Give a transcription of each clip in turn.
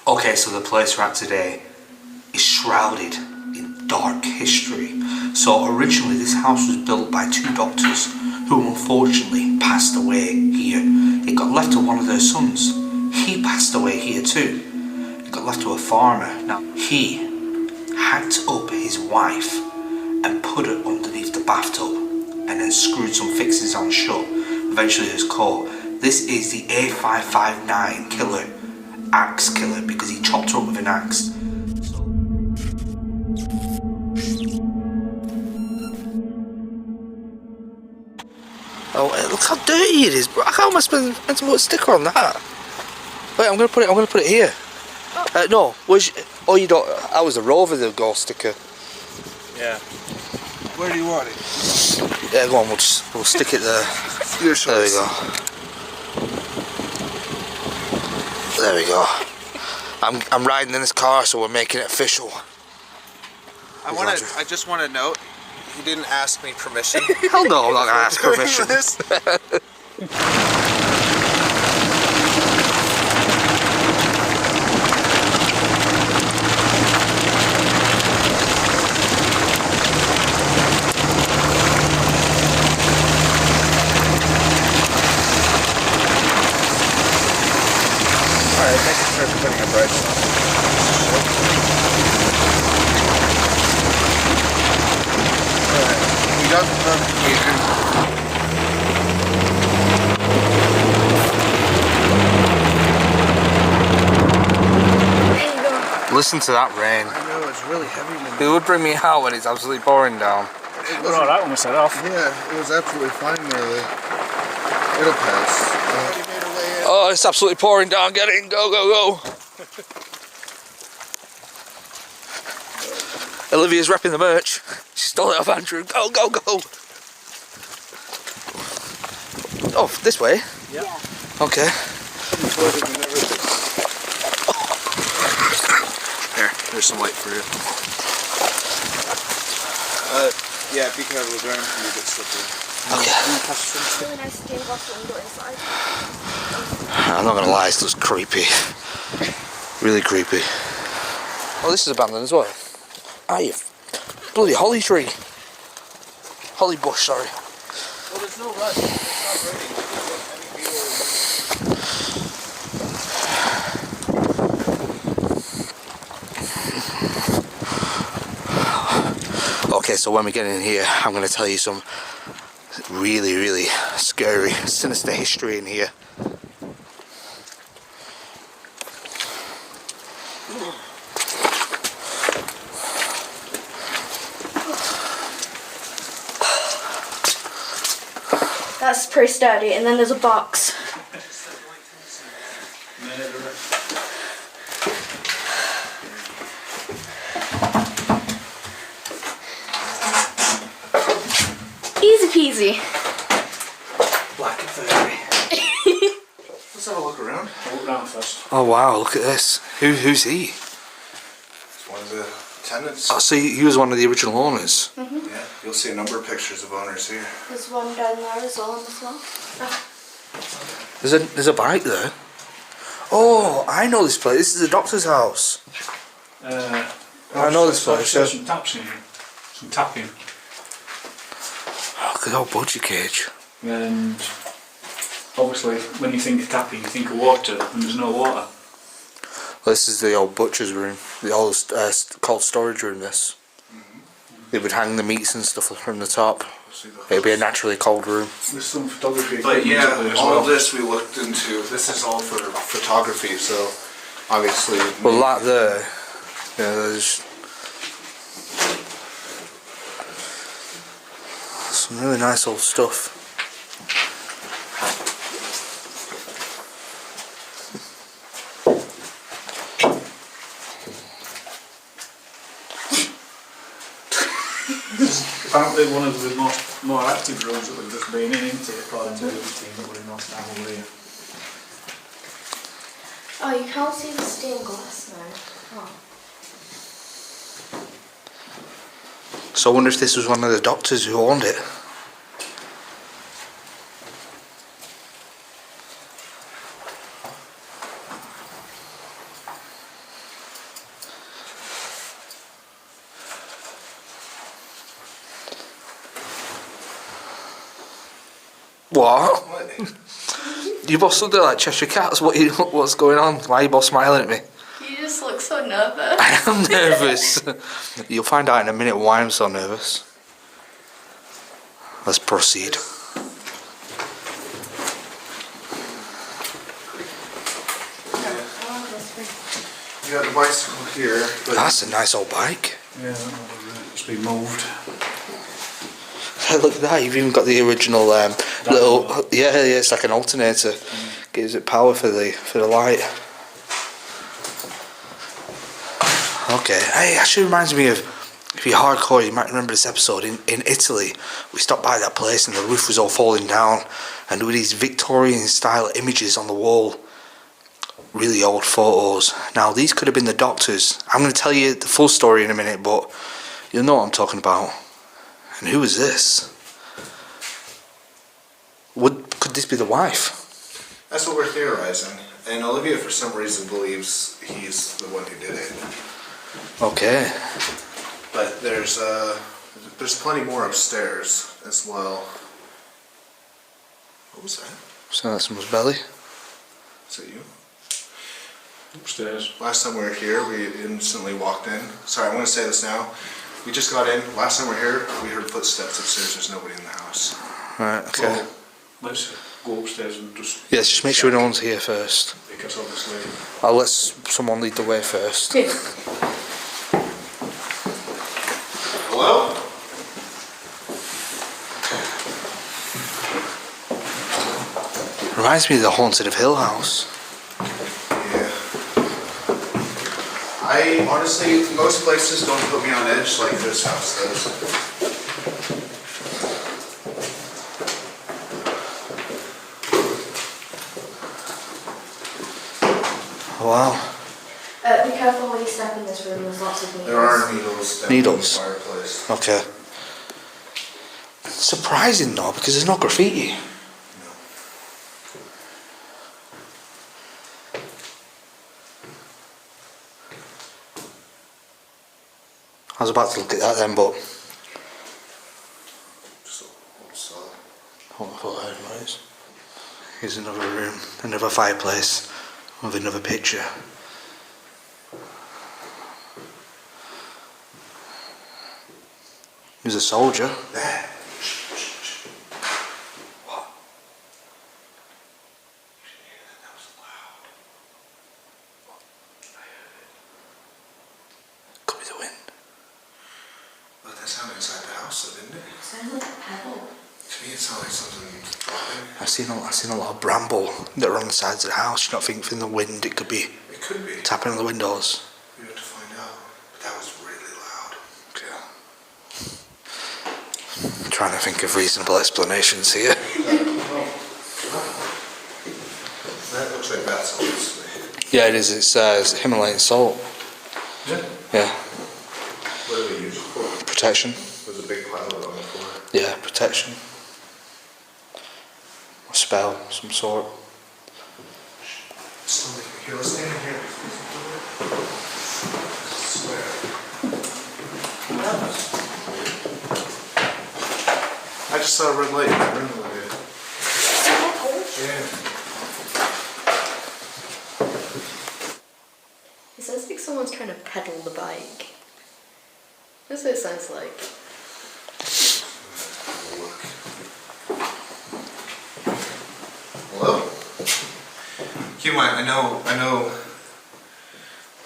Okay, so the place we're at today is shrouded in dark history. So originally this house was built by two doctors who unfortunately passed away here. It got left to one of their sons. He passed away here too. It got left to a farmer. Now he hacked up his wife and put her underneath the bathtub and then screwed some fixes on shut. Eventually it was caught. This is the A559 killer, axe killer, because he chopped her up with an axe. Oh, look how dirty it is, bro. How am I meant to put a sticker on that? Wait, I'm gonna put it here. Oh. No, oh, you don't. I was a Rover, the ghost sticker. Yeah. Where do you want it? Yeah, go on. We'll stick it there. Your choice. There we go. There we go. I'm riding in this car, so we're making it official. I just want to note, you didn't ask me permission. Hell no, I'm not gonna ask permission. Alright, thank you for putting a bright spot. Alright, we got the notification. Listen to that rain. I know, it's really heavy. It would bring me out when it's absolutely pouring down. It was alright when we set off. Yeah, it was absolutely fine nearly. It'll pass. Oh, it's absolutely pouring down. Get in. Go, go, go. Olivia's repping the merch. She stole it off Andrew. Go, go, go. Oh, this way? Yeah. Okay. Here, there's some light for you. Yeah, be careful, the ground can be a bit slippery. Okay. Really nice stained glass window inside. I'm not gonna lie, it looks creepy. Really creepy. Oh, this is abandoned as well. Ah, you bloody holly tree. Holly bush, sorry. Well, there's no rush. It's not ready. Okay, so when we get in here, I'm going to tell you some really, really scary, sinister history in here. That's pretty sturdy, and then there's a box. Easy peasy. Black and furry. Let's have a look around. I'll look around first. Oh wow, look at this. Who's he? It's one of the tenants. Oh, so he was one of the original owners. Mm-hmm. Yeah, you'll see a number of pictures of owners here. There's one down there as well on this one. There's a bike there. Oh, I know this place. This is the doctor's house. I know this place. There's some taps in here. Some tapping. Oh, look at the old budgie cage. And obviously when you think of tapping you think of water and there's no water. This is the old butcher's room. The old cold storage room, this. They would hang the meats and stuff from the top. It'd be a naturally cold room. There's some photography But equipment yeah, up there as all well. of this we looked into. This is all for photography, so obviously. Well, that there, yeah, there's some really nice old stuff. Apparently one of the more active rooms that we've just been in, isn't it, according to the team that we're in last time over here. Oh, you can't see the stained glass now. Oh. So I wonder if this was one of the doctors who owned it. What? What? You both look like Cheshire Cats. What's going on? Why are you both smiling at me? You just look so nervous. I am nervous. You'll find out in a minute why I'm so nervous. Let's proceed. You got the bicycle here, but That's a nice old bike. Yeah, that one it's been moved. Look at that, you've even got the original little... Yeah, it's like an alternator. Gives it power for the light. Okay, hey, actually reminds me of, if you're hardcore, you might remember this episode. In Italy, we stopped by that place and the roof was all falling down, and there were these Victorian style images on the wall. Really old photos. Now, these could have been the doctors. I'm going to tell you the full story in a minute, but you'll know what I'm talking about. And who is this? Could this be the wife? that's what we're theorizing. And Olivia, for some reason, believes he's the one who did it. Okay. But there's plenty more upstairs as well. What was that? So that's someone's belly. Is that you? Upstairs. Last time we were here, we instantly walked in. Sorry, I'm going to say this now. We just got in. Last time we were here, we heard footsteps upstairs. There's nobody in the house. Right, okay. Well, let's go upstairs and just... Yes, just make sure no one's here first. Because obviously... I'll let someone lead the way first. Hello? Reminds me of the Haunted of Hill House. Yeah. I honestly, most places don't put me on edge like this house does. Wow. Be careful when you step in this room, there's lots of needles. There are needles down Needles? in the fireplace. Okay. Surprising though, because there's no graffiti. No. I was about to look at that then, but... Just a old saw. Hold on, I thought I heard noise. Here's another room, another fireplace, with another picture. He's a soldier. That. What? That was loud. Could be the wind. But that sounded inside the house, though, didn't it? It sounded like a pebble. To me, it sounded like something dropping. I've seen a lot of bramble that are on the sides of the house. You not think from the wind it could be It could be. tapping on the windows? We have to find out. But that was really loud. Okay. I'm trying to think of reasonable explanations here. That looks like bath salts to me. Yeah, it is. It's Himalayan salt. Is it? Yeah, What do they use it for? protection. There's a big pile of it on the floor. Yeah, protection. A spell, some sort. Somebody here, let's stand in here. I swear. I just saw a red light in that room earlier. Yeah. It sounds like someone's trying to pedal the bike. That's what it sounds like. Hello? Keep in mind, I know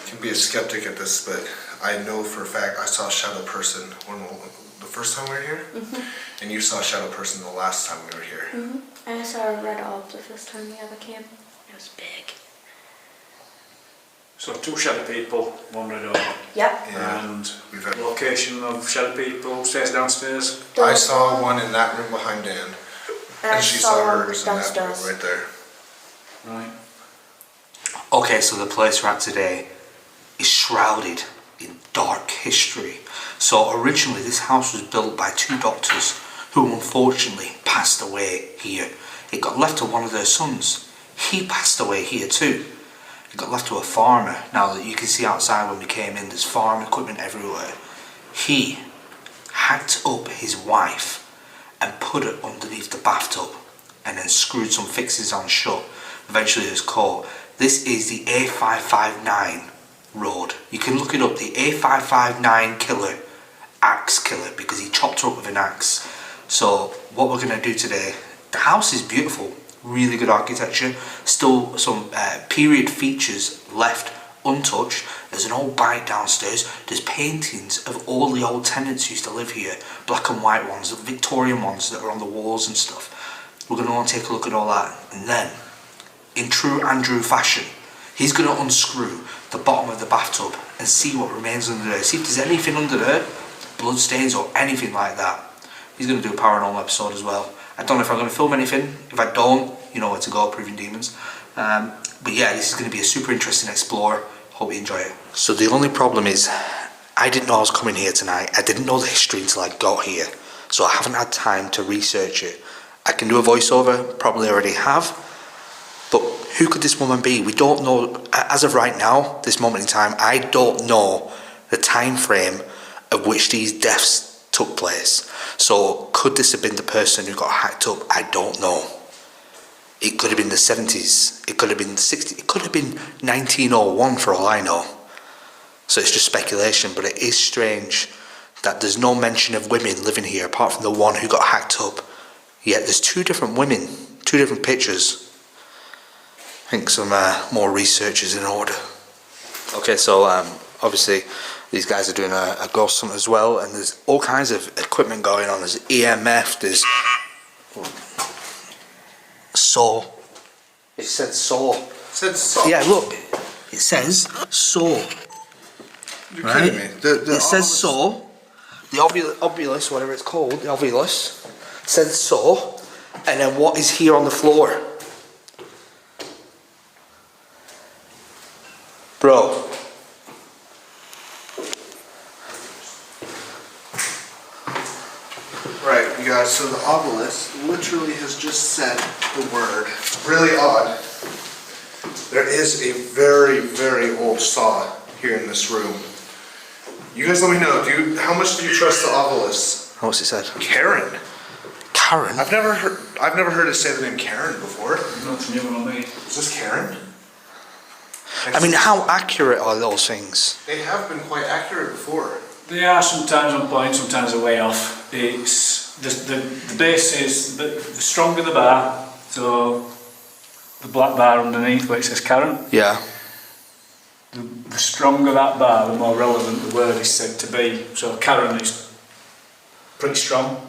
I can be a skeptic at this, but I know for a fact I saw a shadow person the first time we were here, and you saw a shadow person the last time we were here. And I saw a red orb the first time we ever came. It was big. So two shadow people, one red orb. Yep. Yeah. And We've had, location of shadow people, upstairs, downstairs. I saw one in that room behind Dan, and she saw hers in that room downstairs. right there. Right. Okay, so the place we're at today is shrouded in dark history. So originally this house was built by two doctors who unfortunately passed away here. It got left to one of their sons. He passed away here too. It got left to a farmer. Now that you can see outside when we came in, there's farm equipment everywhere. He hacked up his wife and put her underneath the bathtub and then screwed some fixes on shut. Eventually it was caught. This is the A559 road. You can look it up, the A559 killer, axe killer, because he chopped her up with an axe. So what we're going to do today, the house is beautiful, really good architecture, still some period features left untouched. There's an old bike downstairs, there's paintings of all the old tenants who used to live here, black and white ones, the Victorian ones that are on the walls and stuff. We're going to want to take a look at all that, and then, in true Andrew fashion, he's going to unscrew the bottom of the bathtub and see what remains under there, see if there's anything under there, blood stains or anything like that. He's going to do a paranormal episode as well. I don't know if I'm going to film anything. If I don't, you know where to go, Proving Demons. But yeah, this is going to be a super interesting explore. Hope you enjoy it. So the only problem is, I didn't know I was coming here tonight. I didn't know the history until I got here. So I haven't had time to research it. I can do a voiceover, probably already have. But who could this woman be? We don't know. As of right now, this moment in time, I don't know the time frame of which these deaths took place. So could this have been the person who got hacked up? I don't know. It could have been the 70s, it could have been the 60s, it could have been 1901 for all I know. So it's just speculation, but it is strange that there's no mention of women living here apart from the one who got hacked up. Yet there's two different women, two different pictures. I think some more research is in order. Okay, so obviously these guys are doing a ghost hunt as well, and there's all kinds of equipment going on. There's EMF, there's saw. It said saw. It said saw. Yeah, look. It says saw. You're right? kidding me. It says saw. The obulus, whatever it's called, the ovulus, says saw. And then what is here on the floor? Bro. Right, you guys, so the obelisk literally has just said the word. Really odd. There is a very, very old saw here in this room. You guys let me know, how much do you trust the obelisk? What's it said? Karen. Karen? I've never heard it say the name Karen before. Not new on me. Is this Karen? I mean, how accurate are those things? They have been quite accurate before. They are sometimes on point, sometimes a way off. It's the base is the stronger the bar, so the black bar underneath where it says Karen. Yeah. The stronger that bar, the more relevant the word is said to be. So Karen is pretty strong.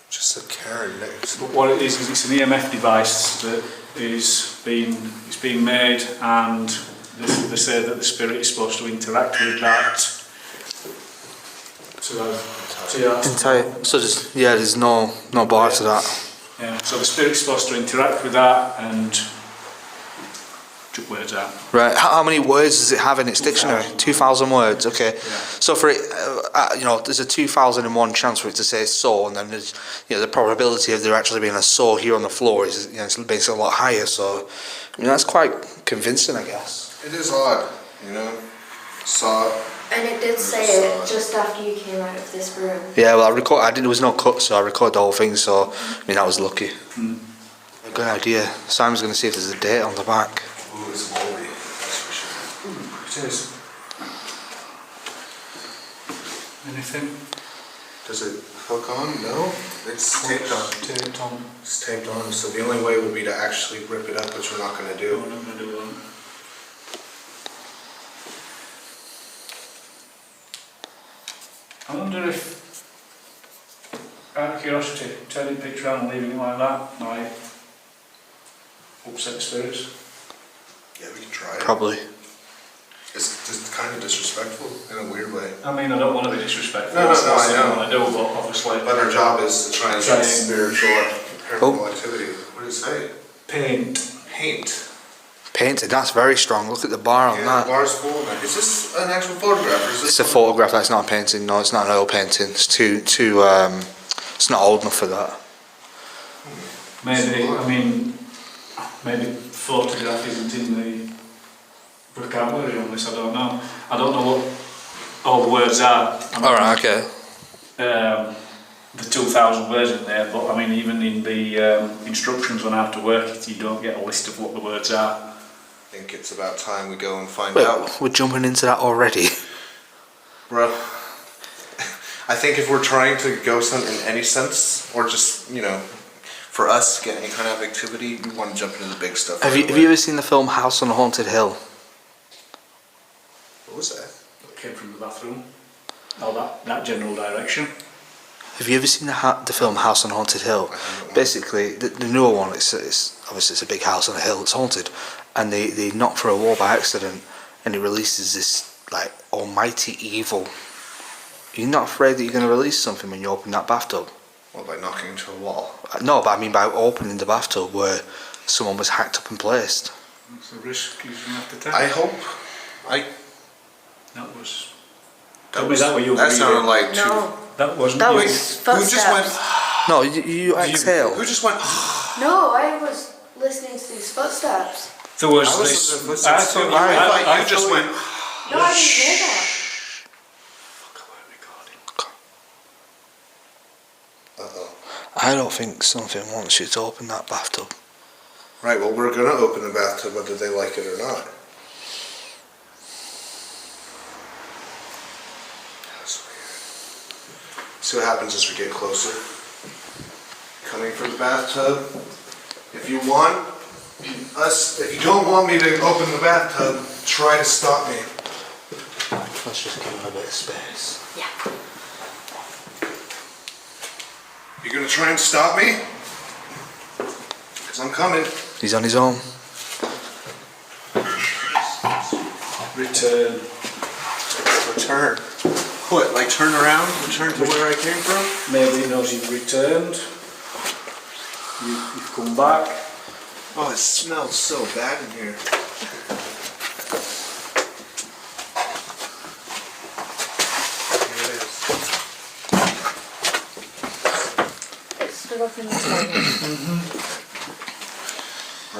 Just said Karen next. But what it is it's an EMF device that is being made, and they say that the spirit is supposed to interact with that. So there's no bar to that. Yeah, so the spirit's supposed to interact with that and chuck words out. Right. How many words does it have in its dictionary? 2,000 words. Okay. Yeah. So for it, there's a 2,001 chance for it to say saw, and then there's, the probability of there actually being a saw here on the floor is, it's basically a lot higher. So, that's quite convincing, I guess. It is odd, saw. And it did say it just after you came out of this room. Yeah. Well, there was no cut, so I recorded the whole thing. So, that was lucky. A good idea. Simon's going to see if there's a date on the back. Ooh, it's moldy. That's for sure. It is. Anything? Does it hook on? No. It's taped on. Taped on. It's taped on. So the only way would be to actually rip it up, which we're not going to do. I'm not going to do that. I wonder if, out of curiosity, turning the picture around and leaving it like that might upset the spirits. Yeah, we can try it. Probably. It's just kind of disrespectful in a weird way. I mean, I don't want to be disrespectful. No, That's I know. what I do, but obviously. But our job is to try and get spiritual paranormal activity. What did it say? Paint. Paint. Painted. That's very strong. Look at the bar on Yeah, that. the bar's full of it. Is this an actual photograph? Or is this It's a photograph. That's not a painting. No, it's not an oil painting. It's too. It's not old enough for that. Maybe photograph isn't in the vocabulary on this. I don't know. I don't know what all the words are. All right. Okay. the 2,000 words in there, but I mean, even in the instructions on how to work it, you don't get a list of what the words are. I think it's about time we go and find Wait, out. we're jumping into that already. Bro, I think if we're trying to go in any sense, or just, you know, for us, get any kind of activity, we want to jump into the big stuff. Have you ever seen the film House on a Haunted Hill? What was that? It came from the bathroom, all that general direction. Have you ever seen the film House on a Haunted Hill? Basically, the newer one, it's obviously it's a big house on a hill, it's haunted, and they knock through a wall by accident, and it releases this like almighty evil. You're not afraid that you're going to release something when you open that bathtub? Well, by knocking into a wall. No, but I mean by opening the bathtub where someone was hacked up and placed. It's a risk you shouldn't have to take. I hope. That was. That Was that what you were That sounded reading? like No, That wasn't. that you. was Who just went? footsteps. No, you exhale. Who just went? No, I was listening to these footsteps. There was I was this. listening to I footsteps too. thought I thought you just thought went. No, I didn't hear that. Uh-oh. I don't think something wants you to open that bathtub. Right, well, we're gonna open the bathtub whether they like it or not. That's weird. See what happens as we get closer. Coming for the bathtub. If you don't want me to open the bathtub, try to stop me. Let's just give him a bit of space. Yeah. You gonna try and stop me? Because I'm coming. He's on his own. Return. Return. What, like turn around? Return to where I came from? Maybe it knows you've returned. You've come back. Oh, it smells so bad in here. Here it is. It stood up in the toilet.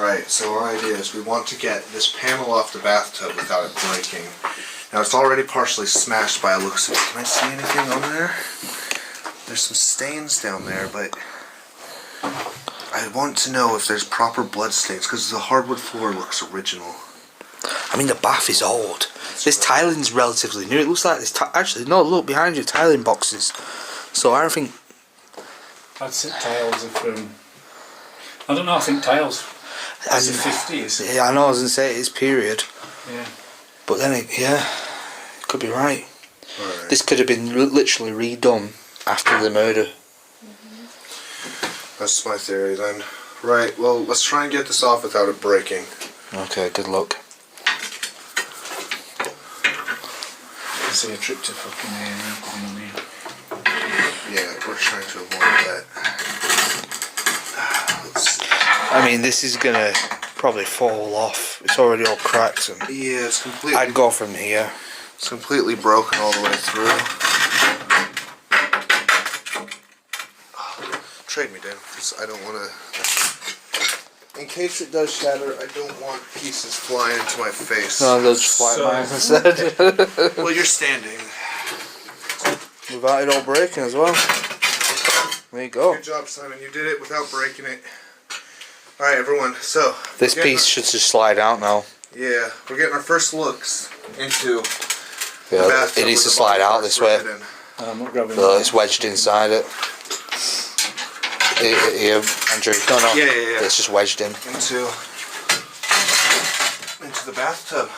Right, so our idea is we want to get this panel off the bathtub without it breaking. Now it's already partially smashed by the looks of it. Can I see anything on there? There's some stains down there, but I want to know if there's proper blood stains because the hardwood floor looks original. I mean, the bath is old. This tiling's relatively new. It looks like this. Actually, no, look behind you, tiling boxes. So I don't think. That's it. Tiles are from. I don't know. I think tiles. That's the 50s. Yeah, I know. I was gonna say it's period, Yeah. but then it could be right. Alright. This could have been literally redone after the murder. That's my theory then. Right, well, let's try and get this off without it breaking. Okay, good luck. I see a trip to fucking coming on here. Yeah, we're trying to avoid that. I mean, this is gonna probably fall off. It's already all cracked, and Yeah, it's completely. I'd go from here. It's completely broken all the way through. Trade me, Dan, because I don't want to. In case it does shatter, I don't want pieces flying into my face. No, they'll just fly So- mine instead. Well, you're standing. Without it all breaking as well. There you go. Good job, Simon. You did it without breaking it. All right, everyone. So This we're getting piece should just slide out now. Yeah, we're getting our first looks into the Yeah, bathtub it needs with to the slide body out parts this way. threaded in. I'm not grabbing So that. it's wedged inside it. Here, Andrew. No, no. Yeah. It's just wedged in. Into the bathtub.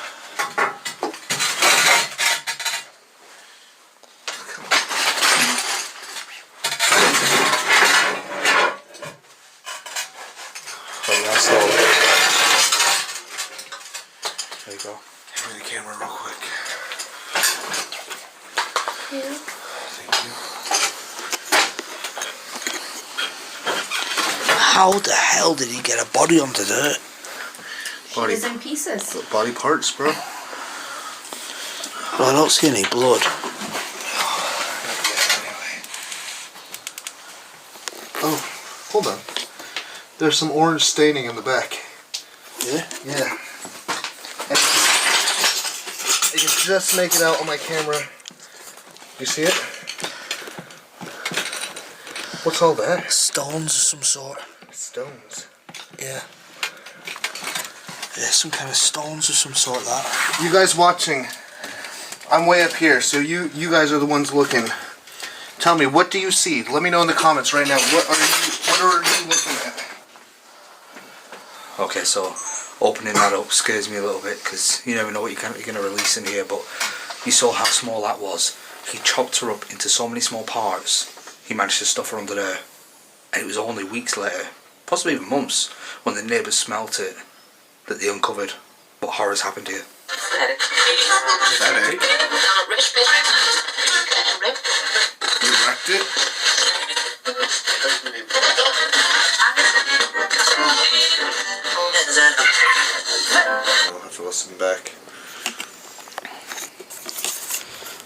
Come on. Oh, yeah, slowly. There you go. Hand me the camera real quick. Yeah. Thank you. How the hell did he get a body onto dirt? Body, It's in pieces. body parts, bro. Well, I don't see any blood. Oh, hold on. There's some orange staining in the back. Yeah? Yeah. I can just make it out on my camera. You see it? What's all that? Stones of some sort. Stones. Yeah. Yeah, some kind of stones of some sort, that. You guys watching, I'm way up here, so you guys are the ones looking. Tell me, what do you see? Let me know in the comments right now. What are you looking at? Okay, so opening that up scares me a little bit because you never know what you're going to release in here, but you saw how small that was. He chopped her up into so many small parts, he managed to stuff her under there. And it was only weeks later, possibly even months, when the neighbours smelt it, that they uncovered what horrors happened here. Pathetic. You wrecked it? I'll have to listen back.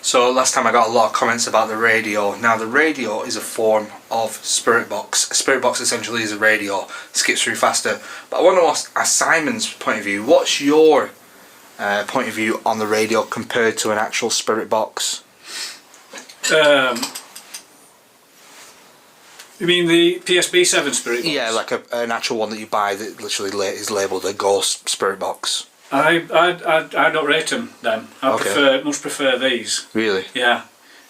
So last time I got a lot of comments about the radio. Now the radio is a form of spirit box. A spirit box essentially is a radio, skips through faster. But I want to ask Simon's point of view. What's your point of view on the radio compared to an actual spirit box? You mean the PSB7 spirit box? Yeah, like an actual one that you buy that literally is labelled a ghost spirit box. I don't rate them then. Much prefer these. Really? Yeah,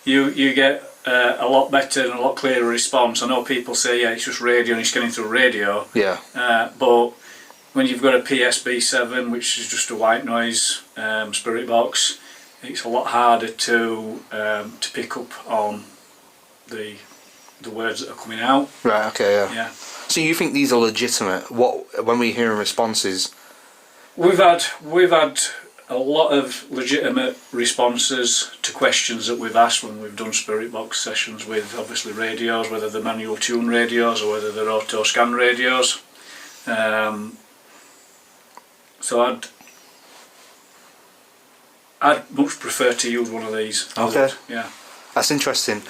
you get a lot better and a lot clearer response. I know people say it's just radio and it's getting through radio. Yeah. But when you've got a PSB7, which is just a white noise spirit box, it's a lot harder to pick up on the words that are coming out. Right. Okay. Yeah. Yeah. So you think these are legitimate? When we hear responses? We've had a lot of legitimate responses to questions that we've asked when we've done spirit box sessions with obviously radios, whether they're manual tune radios or whether they're auto scan radios. So I'd much prefer to use one of these. Okay. Yeah. That's interesting.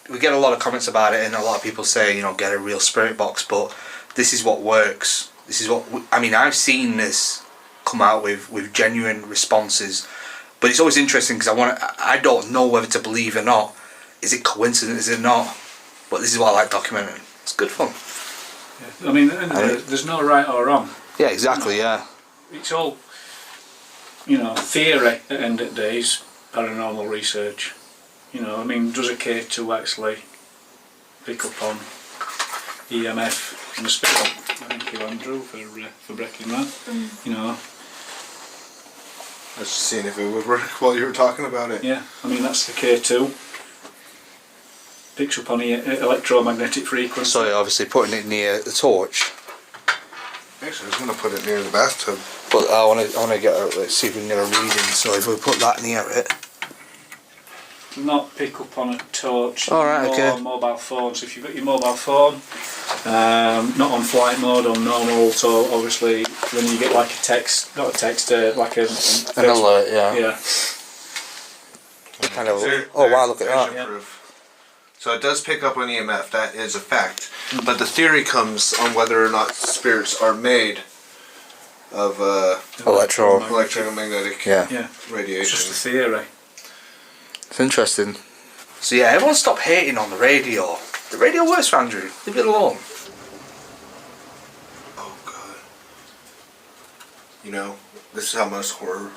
We get a lot of comments about it, and a lot of people say, get a real spirit box. But this is what works. This is what I've seen this come out with genuine responses, but it's always interesting because I don't know whether to believe or not. Is it coincidence? Is it not? But this is what I like documenting. It's good fun. Yeah. I mean, there's no right or wrong. Yeah, exactly. Yeah. It's all theory at the end of the day is paranormal research. Does a K2 actually pick up on EMF in the spirit? Thank you, Andrew, for breaking that. I was just seeing if it would work while you were talking about it. Yeah, that's the K2. Picks up on the electromagnetic frequency. So you're obviously putting it near the torch. Actually, I was going to put it near the bathtub. But I want to let's see if we can get a reading. So if we put that near it. Not pick up on a torch. Alright, okay. On mobile phone. So if you've got your mobile phone, not on flight mode, on normal, so obviously when you get like a text, not a text, like an alert, yeah. Yeah. Kind of, oh wow, look at that. Yeah. So it does pick up on EMF, that is a fact. But the theory comes on whether or not spirits are made of electromagnetic radiation. It's just a theory. It's interesting. So yeah, everyone stop hating on the radio. The radio works for Andrew. Leave it alone. Oh God. This is how most horror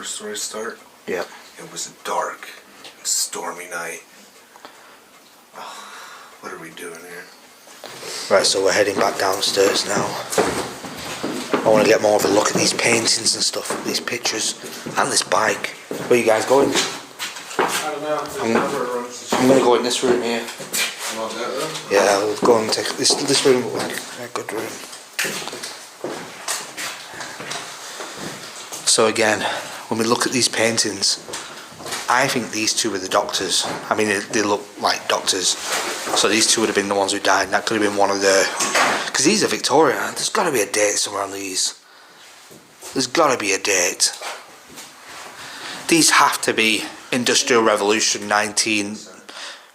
stories start. Yeah. It was a dark and stormy night. Oh, what are we doing here? Right, so we're heading back downstairs now. I want to get more of a look at these paintings and stuff, these pictures, and this bike. Where are you guys going? I don't know. I'm going to go in this room here. Want that room? Yeah, we'll go and take this room, like a good room. So again, when we look at these paintings, I think these two were the doctors. They look like doctors. So these two would have been the ones who died, and that could have been one of the... Because these are Victorian, there's got to be a date somewhere on these. There's got to be a date. These have to be Industrial Revolution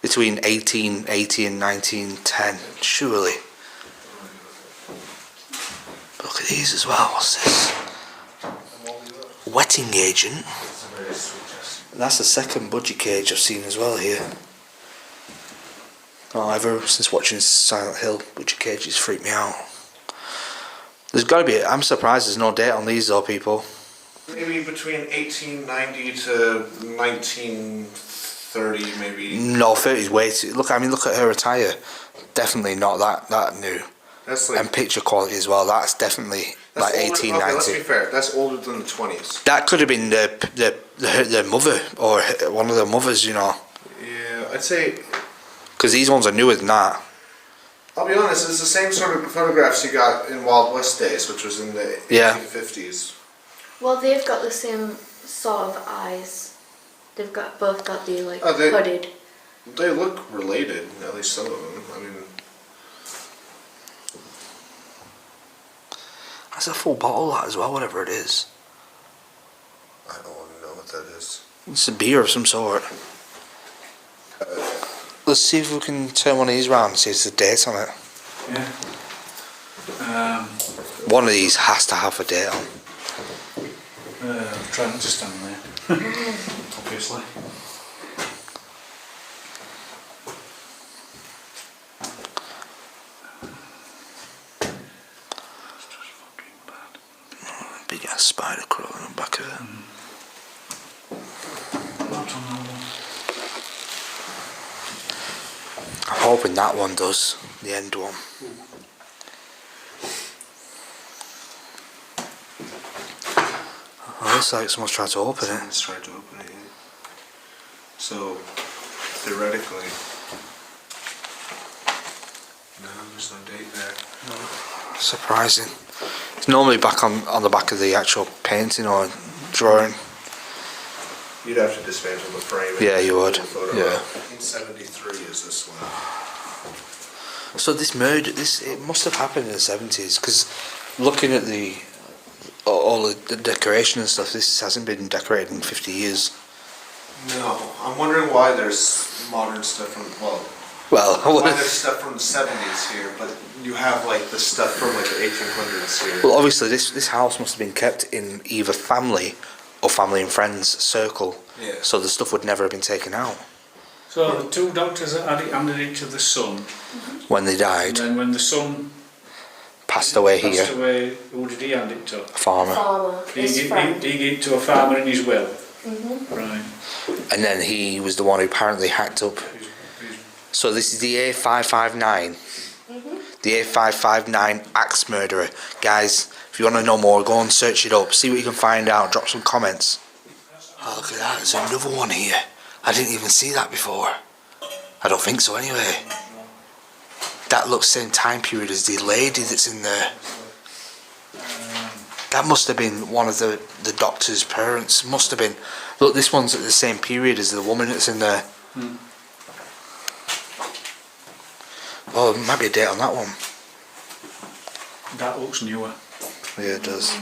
between 1880 and 1910, surely. But look at these as well, what's this? Wetting agent. That's the second budgie cage I've seen as well here. Oh, ever since watching Silent Hill, Butcher Cages freaked me out. There's got to be. I'm surprised there's no date on these though, people. Maybe between 1890 to 1930, maybe. No, 30's way too. Look, I mean, look at her attire. Definitely not that new. That's like. And picture quality as well. That's definitely That's like older, 1890. okay, let's be fair. That's older than the 20s. That could have been their mother or one of their mothers, you know. Yeah, I'd say. Because these ones are newer than that. I'll be honest. It's the same sort of photographs you got in Wild West days, which was in the 1850s. Well, they've got the same sort of eyes. They've both got the they- hooded. They look related, at least some of them. I mean, That's a full bottle, that as well, whatever it is. I don't know what that is. It's a beer of some sort. Let's see if we can turn one of these round and see if there's a date on it. Yeah. One of these has to have a date on. Try not to stand there. Obviously. It's just fucking bad. Big ass spider crawling on the back of it. Not on that one. I'm hoping that one does, the end one. Oh, looks like someone's tried to open it. Someone's tried to open it. Yeah. So, theoretically, no, there's no date there. Surprising. It's normally back on the back of the actual painting or drawing. You'd have to dismantle the frame. and Yeah, you would. pull the photo Yeah. out. 1973 is this one. So this murder, it must have happened in the 70s, because looking at all the decoration and stuff, this hasn't been decorated in 50 years. No, I'm wondering why there's modern stuff from, well, Well, why there's stuff from the 70s here, but you have like the stuff from like the 1800s here. well, obviously this house must have been kept in either family or family and friends circle, Yeah. so the stuff would never have been taken out So the two doctors that had it handed it to the son, when they and died. then when the son Passed away passed here, away, who did he hand it to? a farmer. Farmer, He his friend. gave it to a farmer in his will. Mm-hmm. Right. And then he was the one who apparently hacked up. So this is the A559. The A559 axe murderer. Guys, if you want to know more, go and search it up. See what you can find out. Drop some comments. Oh, look at that. There's another one here. I didn't even see that before. I don't think so anyway. That looks same time period as the lady that's in there. That must have been one of the doctor's parents. Must have been. Look, this one's at the same period as the woman that's in there. Oh, there might be a date on that one. That looks newer. Yeah, it does.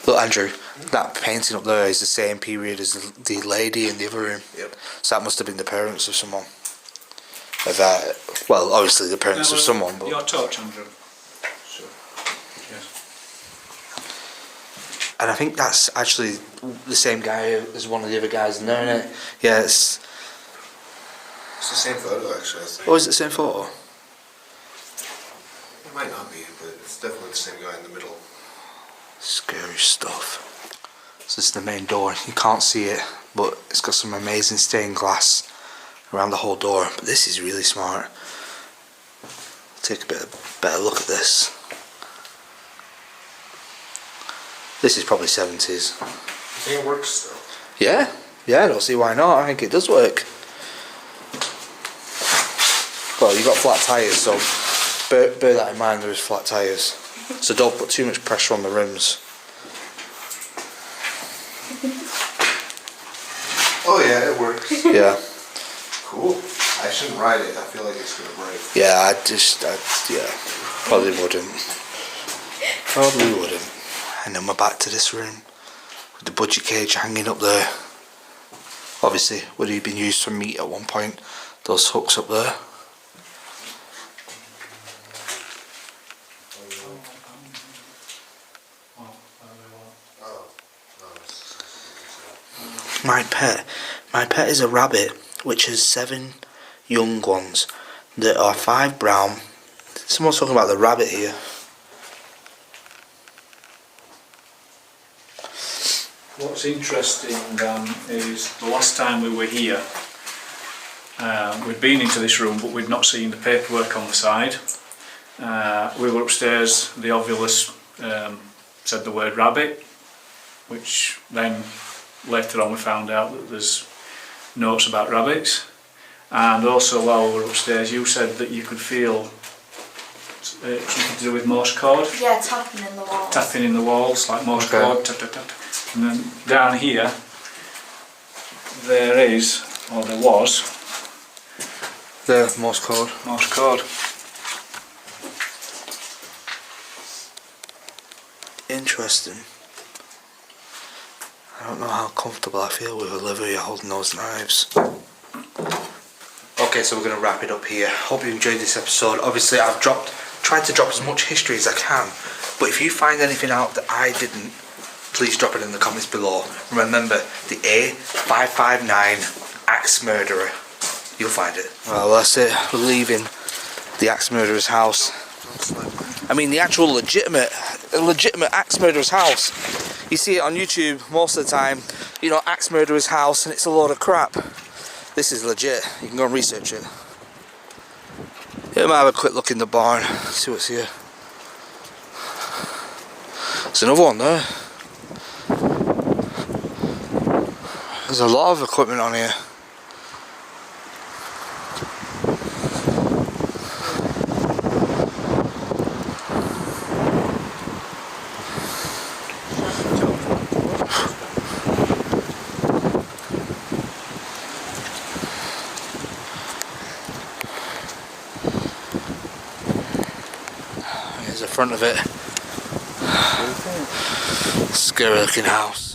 Look, Andrew, that painting up there is the same period as the lady in the other room. Yep. So that must have been the parents of someone. Of that, well, obviously the parents of someone, but Your torch, Andrew. Sure. Yes. and I think that's actually the same guy as one of the other guys in there, isn't it? Yeah, it's. It's the same photo, actually, I think. Oh, is it the same photo? It might not be, but it's definitely the same guy in the middle. Scary stuff. So this is the main door. You can't see it, but it's got some amazing stained glass around the whole door. But this is really smart. Take a better look at this. This is probably 70s. I think it works still. Yeah, I don't see why not. I think it does work. Well, you've got flat tyres, so bear that in mind, there is flat tyres. So don't put too much pressure on the rims. Oh yeah, it works. Yeah. Cool. I shouldn't ride it. I feel like it's gonna break. Yeah, probably wouldn't. Probably wouldn't. And then we're back to this room with the budgie cage hanging up there. Obviously, would have been used for meat at one point. Those hooks up there. My pet is a rabbit which has 7 young ones. There are 5 brown. Someone's talking about the rabbit here. What's interesting is the last time we were here, we'd been into this room but we'd not seen the paperwork on the side. We were upstairs, the ovulus said the word rabbit, which then later on we found out that there's notes about rabbits. And also while we were upstairs you said that you could feel something to do with Morse code. Yeah, tapping in the walls. Tapping in the walls like Morse code. Tap, tap, tap. And then down here there is, or there was, The Morse code. Morse code. Interesting. I don't know how comfortable I feel with Olivia holding those knives. Okay, so we're going to wrap it up here. Hope you enjoyed this episode. Obviously I've tried to drop as much history as I can, but if you find anything out that I didn't, please drop it in the comments below. Remember, the A559 axe murderer. You'll find it. Well, that's it. We're leaving the axe murderer's house. I mean, the actual legitimate axe murderer's house. You see it on YouTube most of the time, you know, axe murderer's house, and it's a load of crap. This is legit. You can go and research it. Yeah, I might have a quick look in the barn, see what's here. There's another one there. There's a lot of equipment on here. Here's the front of it. Scary looking house.